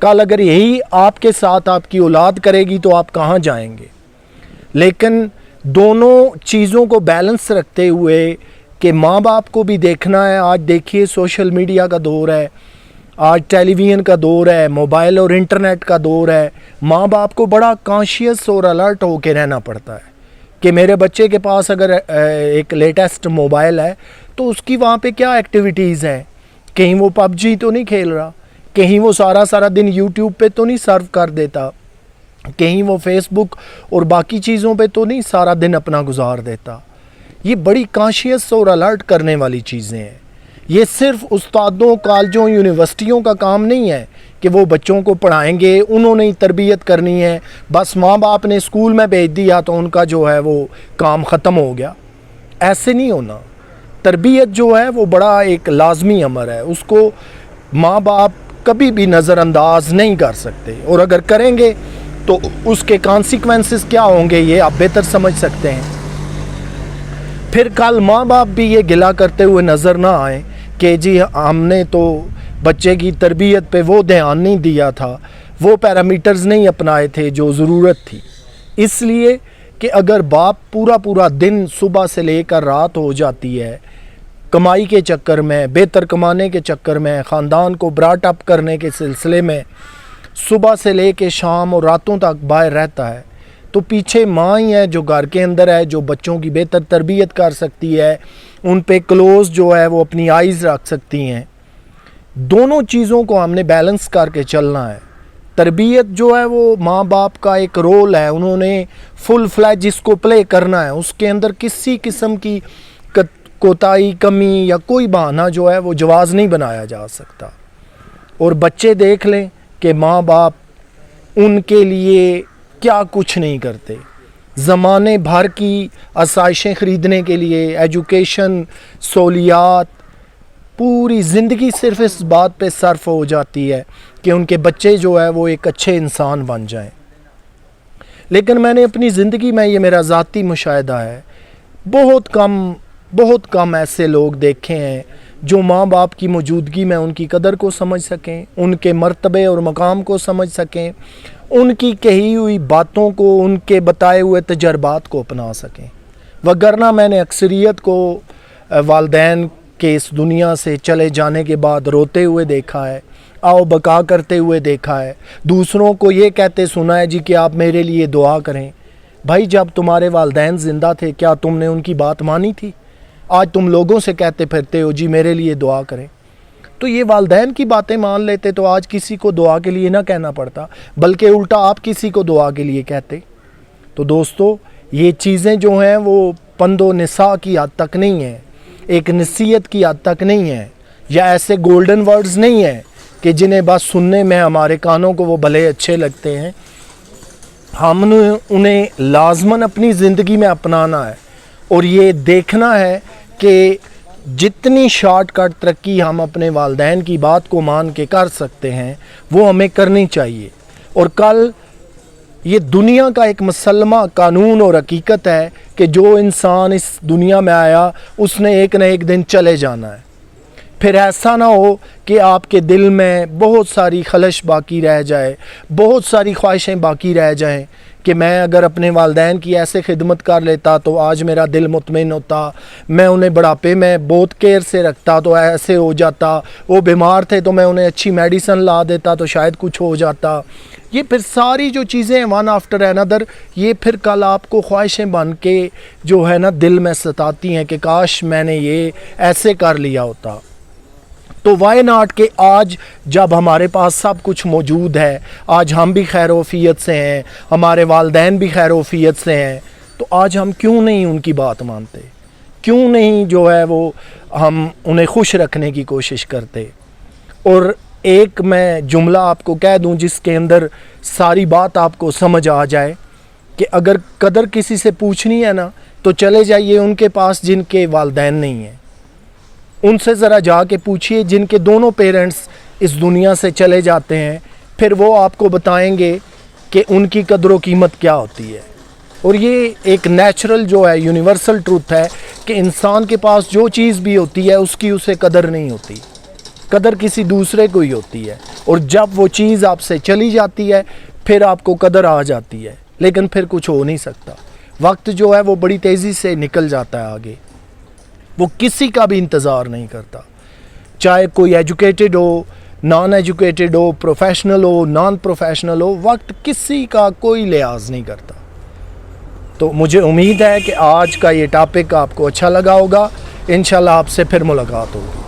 کل اگر یہی آپ کے ساتھ آپ کی اولاد کرے گی تو آپ کہاں جائیں گے؟ لیکن دونوں چیزوں کو بیلنس رکھتے ہوئے کہ ماں باپ کو بھی دیکھنا ہے. آج دیکھیے سوشل میڈیا کا دور ہے, آج ٹیلی ویژن کا دور ہے, موبائل اور انٹرنیٹ کا دور ہے. ماں باپ کو بڑا کانشیس اور الرٹ ہو کے رہنا پڑتا ہے کہ میرے بچے کے پاس اگر ایک لیٹسٹ موبائل ہے تو اس کی وہاں پہ کیا ایکٹیویٹیز ہیں. کہیں وہ پب جی تو نہیں کھیل رہا, کہیں وہ سارا دن یوٹیوب پہ تو نہیں سرف کر دیتا, کہیں وہ فیس بک اور باقی چیزوں پہ تو نہیں سارا دن اپنا گزار دیتا. یہ بڑی کانشیس اور الرٹ کرنے والی چیزیں ہیں. یہ صرف استادوں, کالجوں, یونیورسٹیوں کا کام نہیں ہے کہ وہ بچوں کو پڑھائیں گے, انہوں نے تربیت کرنی ہے, بس ماں باپ نے اسکول میں بھیج دیا تو ان کا جو ہے وہ کام ختم ہو گیا. ایسے نہیں ہونا. تربیت جو ہے وہ بڑا ایک لازمی امر ہے, اس کو ماں باپ کبھی بھی نظر انداز نہیں کر سکتے, اور اگر کریں گے تو اس کے کانسیکوینسز کیا ہوں گے یہ آپ بہتر سمجھ سکتے ہیں. پھر کل ماں باپ بھی یہ گلا کرتے ہوئے نظر نہ آئیں کہ جی ہم نے تو بچے کی تربیت پہ وہ دھیان نہیں دیا تھا, وہ پیرامیٹرز نہیں اپنائے تھے جو ضرورت تھی. اس لیے کہ اگر باپ پورا دن صبح سے لے کر رات ہو جاتی ہے کمائی کے چکر میں, بہتر کمانے کے چکر میں, خاندان کو براٹ اپ کرنے کے سلسلے میں, صبح سے لے کے شام اور راتوں تک باہر رہتا ہے, تو پیچھے ماں ہی ہے جو گھر کے اندر ہے, جو بچوں کی بہتر تربیت کر سکتی ہے, ان پہ کلوز جو ہے وہ اپنی آئیز رکھ سکتی ہیں. دونوں چیزوں کو ہم نے بیلنس کر کے چلنا ہے. تربیت جو ہے وہ ماں باپ کا ایک رول ہے, انہوں نے فل فلیج اس کو پلے کرنا ہے. اس کے اندر کسی قسم کی کوتاہی, کمی یا کوئی بہانہ جو ہے وہ جواز نہیں بنایا جا سکتا. اور بچے دیکھ لیں کہ ماں باپ ان کے لیے کیا کچھ نہیں کرتے. زمانے بھر کی آسائشیں خریدنے کے لیے, ایجوکیشن, سہولیات, پوری زندگی صرف اس بات پہ صرف ہو جاتی ہے کہ ان کے بچے جو ہے وہ ایک اچھے انسان بن جائیں. لیکن میں نے اپنی زندگی میں, یہ میرا ذاتی مشاہدہ ہے, بہت کم ایسے لوگ دیکھے ہیں جو ماں باپ کی موجودگی میں ان کی قدر کو سمجھ سکیں, ان کے مرتبے اور مقام کو سمجھ سکیں, ان کی کہی ہوئی باتوں کو, ان کے بتائے ہوئے تجربات کو اپنا سکیں. وگرنہ میں نے اکثریت کو والدین کے اس دنیا سے چلے جانے کے بعد روتے ہوئے دیکھا ہے, آؤ بقا کرتے ہوئے دیکھا ہے, دوسروں کو یہ کہتے سنا ہے جی کہ آپ میرے لیے دعا کریں. بھائی جب تمہارے والدین زندہ تھے کیا تم نے ان کی بات مانی تھی؟ آج تم لوگوں سے کہتے پھرتے ہو جی میرے لیے دعا کریں. تو یہ والدین کی باتیں مان لیتے تو آج کسی کو دعا کے لیے نہ کہنا پڑتا, بلکہ الٹا آپ کسی کو دعا کے لیے کہتے. تو دوستو یہ چیزیں جو ہیں وہ پند و نساء کی حد تک نہیں ہیں, ایک نصیحت کی حد تک نہیں ہیں, یا ایسے گولڈن ورڈز نہیں ہیں کہ جنہیں بس سننے میں ہمارے کانوں کو وہ بھلے اچھے لگتے ہیں. ہم نے انہیں لازماً اپنی زندگی میں اپنانا ہے, اور یہ دیکھنا ہے کہ جتنی شارٹ کٹ ترقی ہم اپنے والدین کی بات کو مان کے کر سکتے ہیں وہ ہمیں کرنی چاہیے. اور کل یہ دنیا کا ایک مسلمہ قانون اور حقیقت ہے کہ جو انسان اس دنیا میں آیا اس نے ایک نہ ایک دن چلے جانا ہے. پھر ایسا نہ ہو کہ آپ کے دل میں بہت ساری خلش باقی رہ جائے, بہت ساری خواہشیں باقی رہ جائیں کہ میں اگر اپنے والدین کی ایسے خدمت کر لیتا تو آج میرا دل مطمئن ہوتا, میں انہیں بڑھاپے میں بہت کیئر سے رکھتا تو ایسے ہو جاتا, وہ بیمار تھے تو میں انہیں اچھی میڈیسن لا دیتا تو شاید کچھ ہو جاتا. یہ پھر ساری جو چیزیں ون آفٹر اینادر, یہ پھر کل آپ کو خواہشیں بن کے جو ہے نا دل میں ستاتی ہیں کہ کاش میں نے یہ ایسے کر لیا ہوتا. تو وائی ناٹ کہ آج جب ہمارے پاس سب کچھ موجود ہے, آج ہم بھی خیر و عافیت سے ہیں, ہمارے والدین بھی خیر و عافیت سے ہیں, تو آج ہم کیوں نہیں ان کی بات مانتے, کیوں نہیں جو ہے وہ ہم انہیں خوش رکھنے کی کوشش کرتے. اور ایک میں جملہ آپ کو کہہ دوں جس کے اندر ساری بات آپ کو سمجھ آ جائے کہ اگر قدر کسی سے پوچھنی ہے نا تو چلے جائیے ان کے پاس جن کے والدین نہیں ہیں, ان سے ذرا جا کے پوچھئے جن کے دونوں پیرنٹس اس دنیا سے چلے جاتے ہیں, پھر وہ آپ کو بتائیں گے کہ ان کی قدر و قیمت کیا ہوتی ہے. اور یہ ایک نیچرل جو ہے یونیورسل ٹروتھ ہے کہ انسان کے پاس جو چیز بھی ہوتی ہے اس کی اسے قدر نہیں ہوتی. قدر کسی دوسرے کو ہی ہوتی ہے، اور جب وہ چیز آپ سے چلی جاتی ہے پھر آپ کو قدر آ جاتی ہے، لیکن پھر کچھ ہو نہیں سکتا۔ وقت جو ہے وہ بڑی تیزی سے نکل جاتا ہے آگے، وہ کسی کا بھی انتظار نہیں کرتا، چاہے کوئی ایجوکیٹڈ ہو، نان ایجوکیٹڈ ہو، پروفیشنل ہو، نان پروفیشنل ہو، وقت کسی کا کوئی لحاظ نہیں کرتا۔ تو مجھے امید ہے کہ آج کا یہ ٹاپک آپ کو اچھا لگا ہوگا، انشاءاللہ آپ سے پھر ملاقات ہوگی۔